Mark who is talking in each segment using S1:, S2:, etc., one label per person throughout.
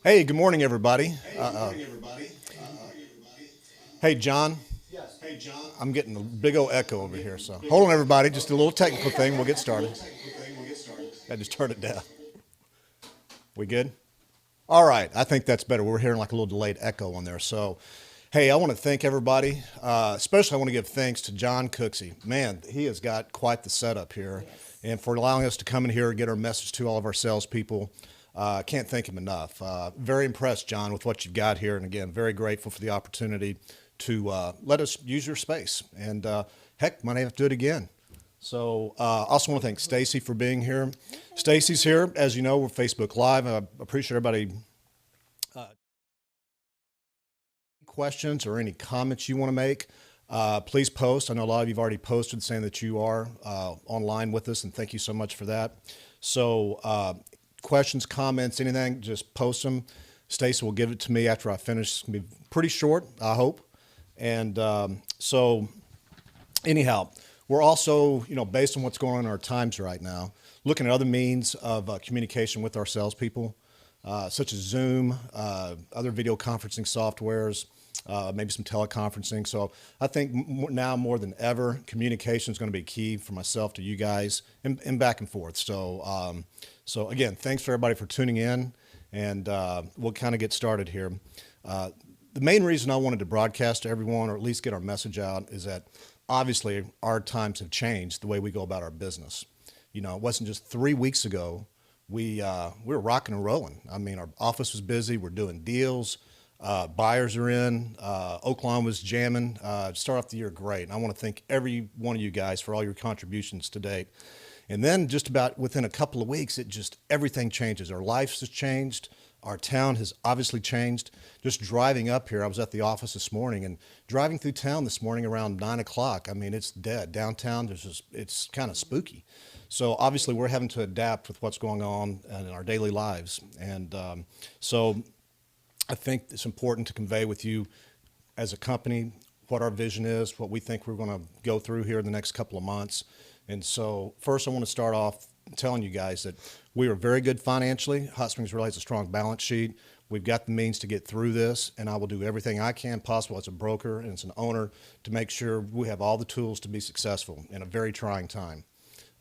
S1: Hey, good morning, everybody. Hey, John, I'm getting a big old echo over here. So hold on, everybody. Just a little technical thing. We'll get started. I just turned it down. We good? All right. I think that's better. We're hearing like a little delayed echo on there. So, hey, I want to thank everybody. Especially, I want to give thanks to John Cooksey. Man, he has got quite the setup here, and for allowing us to come in here and get our message to all of our salespeople. Can't thank him enough. Very impressed, John, with what you've got here, and again, very grateful for the opportunity to let us use your space. And heck, might have to do it again. So also want to thank Stacy for being here. Stacy's here, as you know, we're Facebook Live. I appreciate everybody questions or any comments you want to make. Please post. I know a lot of you've already posted saying that you are online with us, and thank you so much for that. So questions, comments, anything, just post them. Stacy will give it to me after I finish. It's going to be pretty short, I hope. And so anyhow, we're also, based on what's going on in our times right now, looking at other means of communication with our salespeople, such as Zoom, other video conferencing softwares, maybe some teleconferencing. So I think now more than ever, communication is going to be key for myself to you guys and back and forth. So again, thanks for everybody for tuning in, and we'll kind of get started here. The main reason I wanted to broadcast to everyone, or at least get our message out, is that obviously our times have changed the way we go about our business. It wasn't just 3 weeks ago we were rocking and rolling. I mean, our office was busy. We're doing deals. Buyers are in. Oklahoma was jamming. Start off the year great. And I want to thank every one of you guys for all your contributions to date. And then just about within a couple of weeks, everything changes. Our lives has changed. Our town has obviously changed. Just driving up here, I was at the office this morning, and driving through town this morning around 9 o'clock, I mean, it's dead. Downtown, it's kind of spooky. So obviously we're having to adapt with what's going on in our daily lives. And so I think it's important to convey with you as a company what our vision is, what we think we're going to go through here in the next couple of months. And so first I want to start off telling you guys that we are very good financially. Hot Springs really has a strong balance sheet. We've got the means to get through this, and I will do everything I can possible as a broker and as an owner to make sure we have all the tools to be successful in a very trying time.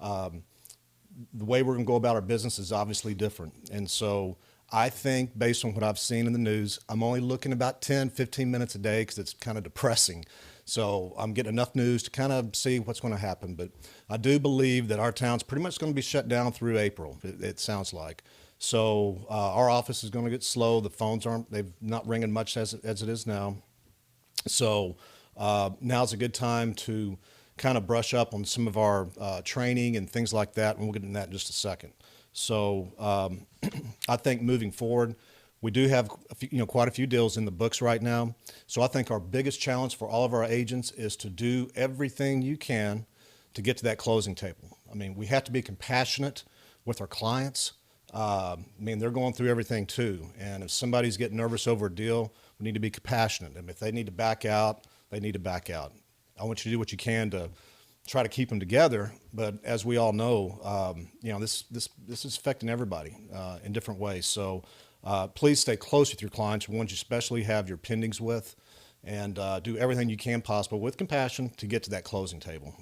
S1: The way we're going to go about our business is obviously different. And so I think based on what I've seen in the news, I'm only looking about 10, 15 minutes a day because it's kind of depressing. So I'm getting enough news to kind of see what's going to happen. But I do believe that our town's pretty much going to be shut down through April, it sounds like. So our office is going to get slow. The phones they've not ringing much as it is now. So now's a good time to kind of brush up on some of our training and things like that, and we'll get into that in just a second. So I think moving forward, we do have quite a few deals in the books right now. So I think our biggest challenge for all of our agents is to do everything you can to get to that closing table. I mean, we have to be compassionate with our clients. I mean, they're going through everything too. And if somebody's getting nervous over a deal, we need to be compassionate. And if they need to back out, they need to back out. I want you to do what you can to try to keep them together. But as we all know, this is affecting everybody in different ways. So please stay close with your clients, ones you especially have your pendings with, and do everything you can possible with compassion to get to that closing table.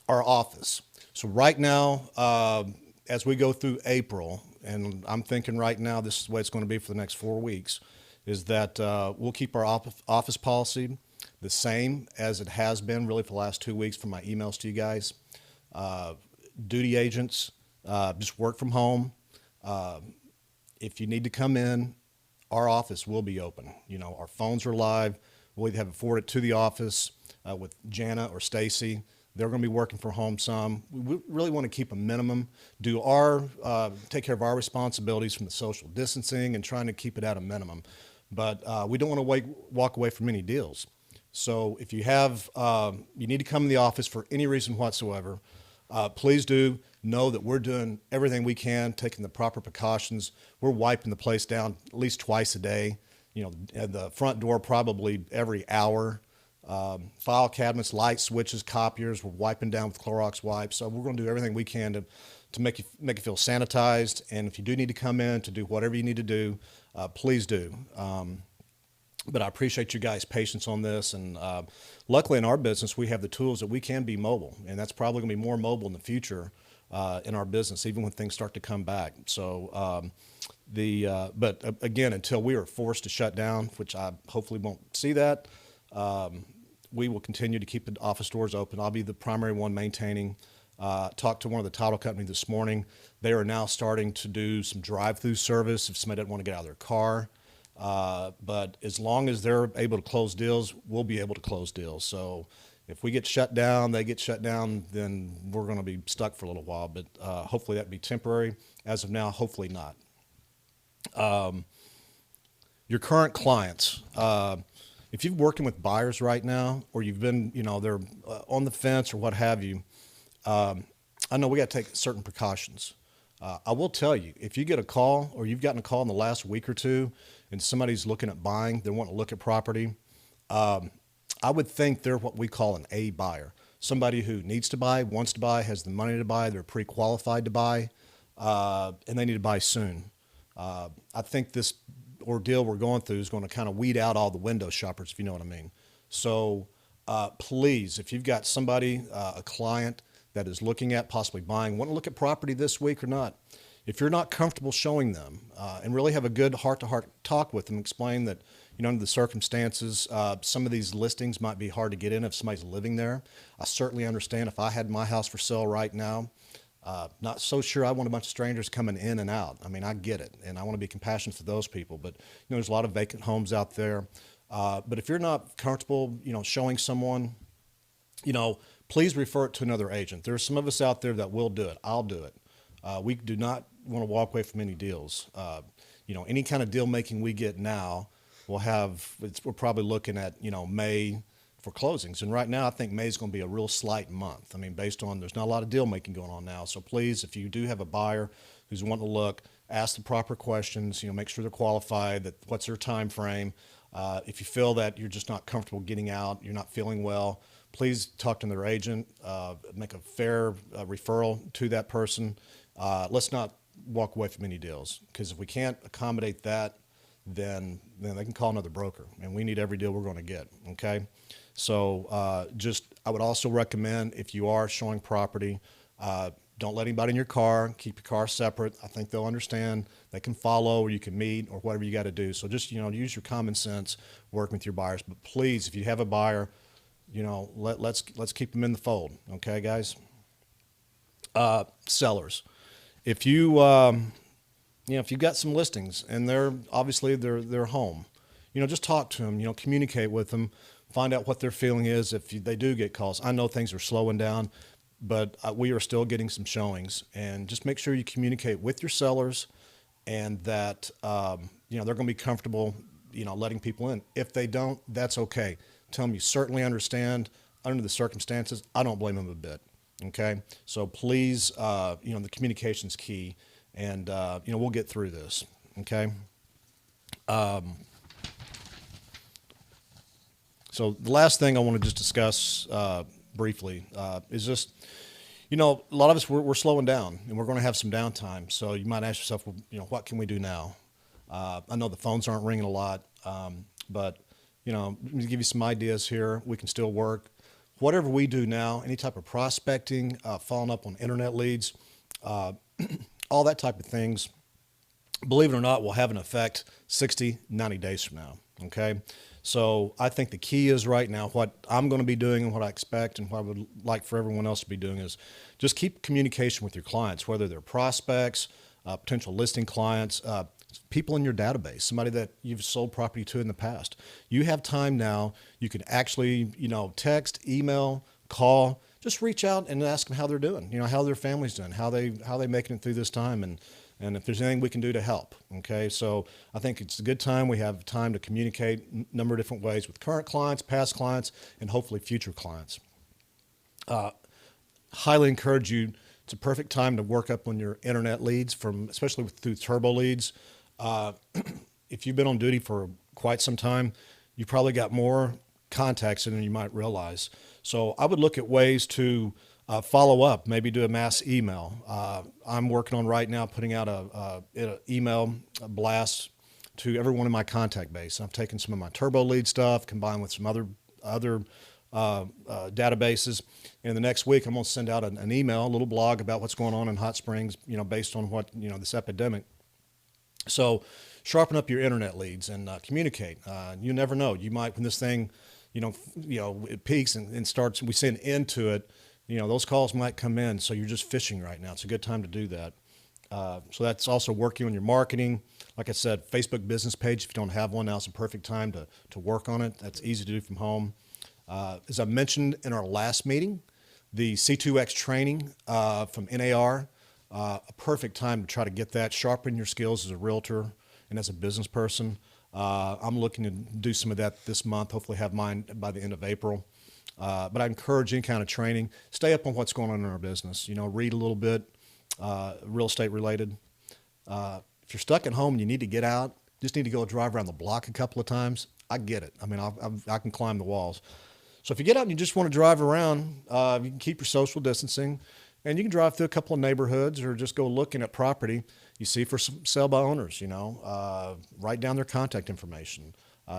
S1: Our office. So right now, as we go through April, and I'm thinking right now this is the way it's going to be for the next 4 weeks, is that we'll keep our office policy the same as it has been really for the last 2 weeks from my emails to you guys. Duty agents, just work from home. If you need to come in, our office will be open. Our phones are live. We'll either have it forwarded to the office with Jana or Stacy. They're going to be working from home some. We really want to keep a minimum, take care of our responsibilities from the social distancing and trying to keep it at a minimum. But we don't want to walk away from any deals. So if you need to come in the office for any reason whatsoever, please do know that we're doing everything we can, taking the proper precautions. We're wiping the place down at least twice a day. At the front door probably every hour. File cabinets, light switches, copiers, we're wiping down with Clorox wipes. So we're going to do everything we can make you feel sanitized. And if you do need to come in to do whatever you need to do, please do. But I appreciate you guys' patience on this. And luckily in our business, we have the tools that we can be mobile. And that's probably going to be more mobile in the future in our business, even when things start to come back. So, but again, until we are forced to shut down, which I hopefully won't see that, we will continue to keep the office doors open. I'll be the primary one maintaining. Talked to one of the title companies this morning. They are now starting to do some drive-through service if somebody doesn't want to get out of their car. But as long as they're able to close deals, we'll be able to close deals. So if we get shut down, they get shut down, then we're going to be stuck for a little while. But hopefully that'd be temporary. As of now, hopefully not. Your current clients, if you're working with buyers right now, or you've been, they're on the fence or what have you, I know we got to take certain precautions. I will tell you, if you get a call or you've gotten a call in the last week or two and somebody's looking at buying, they want to look at property, I would think they're what we call an A buyer. Somebody who needs to buy, wants to buy, has the money to buy, they're pre-qualified to buy, and they need to buy soon. I think this ordeal we're going through is going to kind of weed out all the window shoppers, if you know what I mean. So please, if you've got somebody, a client that is looking at possibly buying, want to look at property this week or not, if you're not comfortable showing them and really have a good heart-to-heart talk with them, explain that, under the circumstances, some of these listings might be hard to get in if somebody's living there. I certainly understand if I had my house for sale right now, not so sure I want a bunch of strangers coming in and out. I mean, I get it, and I want to be compassionate to those people, but there's a lot of vacant homes out there. But if you're not comfortable, showing someone, please refer it to another agent. There's some of us out there that will do it. I'll do it. We do not want to walk away from any deals. Any kind of deal making we get now, we're probably looking at, May for closings. And right now, I think May is going to be a real slight month. I mean, based on, there's not a lot of deal making going on now. So please, if you do have a buyer who's wanting to look, ask the proper questions, make sure they're qualified, that what's their time frame. If you feel that you're just not comfortable getting out, you're not feeling well, please talk to their agent, make a fair referral to that person. Let's not walk away from any deals, because if we can't accommodate that, then they can call another broker, and we need every deal we're going to get. Okay. So I would also recommend, if you are showing property, don't let anybody in your car. Keep your car separate. I think they'll understand. They can follow, or you can meet, or whatever you got to do. So just, use your common sense working with your buyers. But please, if you have a buyer, let's keep them in the fold. Okay, guys? Sellers. If you, if you've got some listings and they're obviously they're home, just talk to them, communicate with them, find out what their feeling is if they do get calls. I know things are slowing down, but we are still getting some showings, and just make sure you communicate with your sellers, and that, they're going to be comfortable, letting people in. If they don't, that's okay. Tell them you certainly understand under the circumstances. I don't blame them a bit. Okay. So please, the communication's key, and, we'll get through this. Okay. So the last thing I want to just discuss briefly is just, a lot of us, we're slowing down, and we're going to have some downtime. So you might ask yourself, well, what can we do now? I know the phones aren't ringing a lot, but, let me give you some ideas here. We can still work. Whatever we do now, any type of prospecting, following up on internet leads, all that type of things, believe it or not, will have an effect 60, 90 days from now. Okay. So I think the key is right now, what I'm going to be doing and what I expect and what I would like for everyone else to be doing is just keep communication with your clients, whether they're prospects, potential listing clients, people in your database, somebody that you've sold property to in the past. You have time now. You can actually, text, email, call, just reach out and ask them how they're doing, how their family's doing, how they making it through this time, and if there's anything we can do to help. Okay. So I think it's a good time. We have time to communicate a number of different ways with current clients, past clients, and hopefully future clients. Highly encourage you. It's a perfect time to work up on your internet leads, especially through Turbo Leads. If you've been on duty for quite some time, you've probably got more contacts than you might realize. So I would look at ways to Follow up, maybe do a mass email. I'm working on right now putting out a email blast to everyone in my contact base. I've taken some of my Turbo Lead stuff, combined with some other databases. And the next week, I'm going to send out an email, a little blog about what's going on in Hot Springs, based on what, this epidemic. So sharpen up your internet leads and communicate. You never know. You might, when this thing, it peaks and starts, we see an end to it, those calls might come in. So you're just fishing right now. It's a good time to do that. So that's also working on your marketing. Like I said, Facebook business page, if you don't have one, now's the perfect time to work on it. That's easy to do from home. As I mentioned in our last meeting, the C2X training from NAR, a perfect time to try to get that, sharpen your skills as a realtor and as a business person. I'm looking to do some of that this month, hopefully have mine by the end of April. But I encourage any kind of training, stay up on what's going on in our business, read a little bit, real estate related. If you're stuck at home and you need to get out, just need to go drive around the block a couple of times, I get it. I mean, I can climb the walls. So if you get out and you just want to drive around, you can keep your social distancing, and you can drive through a couple of neighborhoods or just go looking at property you see for some sell by owners, write down their contact information.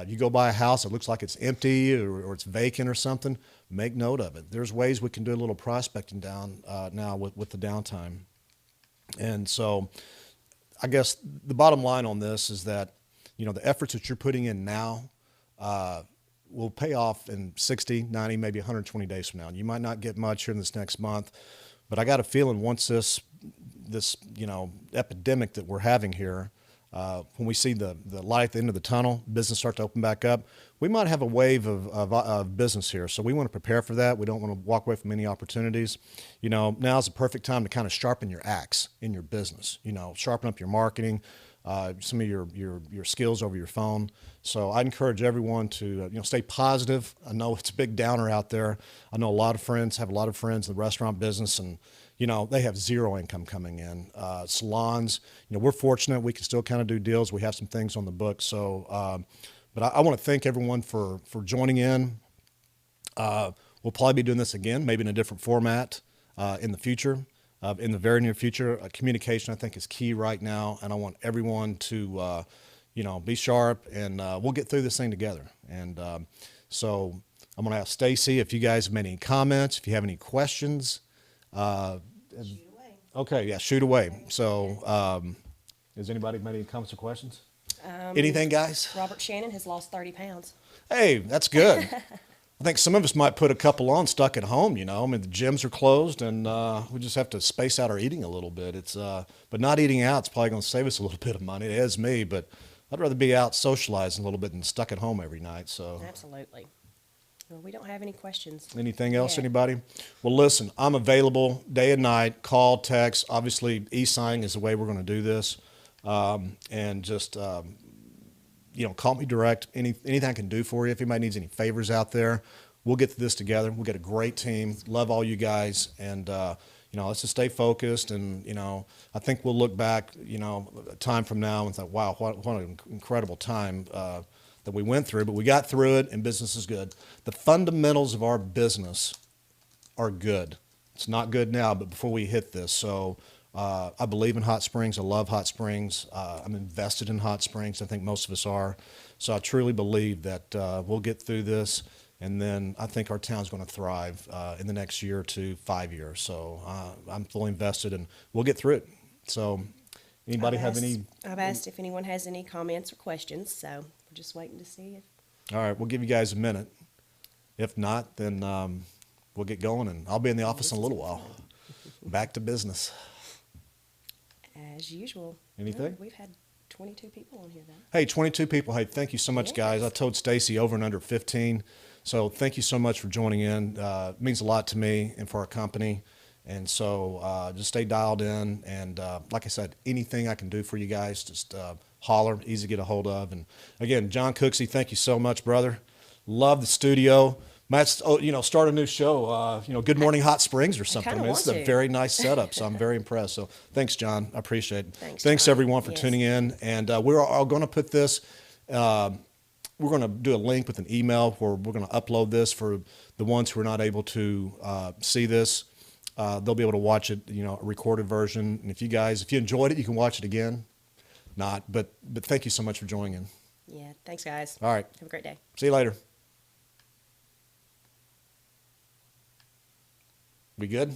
S1: You go by a house that looks like it's empty or it's vacant or something, make note of it. There's ways we can do a little prospecting down now with the downtime. And so I guess the bottom line on this is that, the efforts that you're putting in now will pay off in 60, 90, maybe 120 days from now. You might not get much here in this next month, but I got a feeling once this epidemic that we're having here, when we see the light at the end of the tunnel, business start to open back up, we might have a wave of business here. So we want to prepare for that. We don't want to walk away from any opportunities. Now is the perfect time to kind of sharpen your axe in your business, sharpen up your marketing, some of your skills over your phone. So I encourage everyone to stay positive. I know it's a big downer out there. I know have a lot of friends in the restaurant business, and they have zero income coming in. Salons, we're fortunate we can still kind of do deals. We have some things on the book. So, but I want to thank everyone for joining in. We'll probably be doing this again, maybe in a different format in the future. In the very near future, communication I think is key right now, and I want everyone to, be sharp, and we'll get through this thing together. And so I'm going to ask Stacy if you guys have any comments, if you have any questions.
S2: Shoot away.
S1: Okay, yeah, shoot away. So, has anybody made any comments or questions? Anything, guys?
S2: Robert Shannon has lost 30 pounds.
S1: Hey, that's good. I think some of us might put a couple on stuck at home, I mean, the gyms are closed, and we just have to space out our eating a little bit. But not eating out is probably going to save us a little bit of money. It is me, but I'd rather be out socializing a little bit than stuck at home every night. So
S2: Absolutely. Well, we don't have any questions.
S1: anything else,
S2: Yeah.
S1: anybody? Well, listen, I'm available day and night, call, text. Obviously, e-signing is the way we're going to do this. And just, call me direct. Anything I can do for you. If anybody needs any favors out there, we'll get this together. We'll get a great team. Love all you guys. And, let's just stay focused. And, I think we'll look back, a time from now and think, wow, what an incredible time that we went through. But we got through it, and business is good. The fundamentals of our business are good. It's not good now, but before we hit this. So I believe in Hot Springs. I love Hot Springs. I'm invested in Hot Springs. I think most of us are. So I truly believe that we'll get through this, and then I think our town's going to thrive in the next year to 5 years. So I'm fully invested, and we'll get through it. So anybody have any?
S2: I've asked if anyone has any comments or questions, so we're just waiting to see if.
S1: All right, we'll give you guys a minute. If not, then we'll get going, and I'll be in the office in a little while. Back to business.
S2: As usual.
S1: Anything?
S2: We've had 22 people on here, though.
S1: Hey, 22 people. Hey, thank you so much, guys. I told Stacy over and under 15. So thank you so much for joining in. It means a lot to me and for our company. And so just stay dialed in. And like I said, anything I can do for you guys, just holler. Easy to get a hold of. And again, John Cooksey, thank you so much, brother. Love the studio. Might start a new show. Good Morning Hot Springs or something.
S2: kinda
S1: It's
S2: want
S1: a
S2: to.
S1: very nice setup, so I'm very impressed. So thanks, John. I appreciate it.
S2: Thanks, John.
S1: everyone for
S2: Yes.
S1: tuning in. And we're all going to put this. We're going to do a link with an email where we're going to upload this for the ones who are not able to see this. they'll be able to watch it, a recorded version. And if you enjoyed it, you can watch it again. Not, but thank you so much for joining in.
S2: Yeah, thanks, guys.
S1: All right.
S2: Have a great day.
S1: See you later. We good?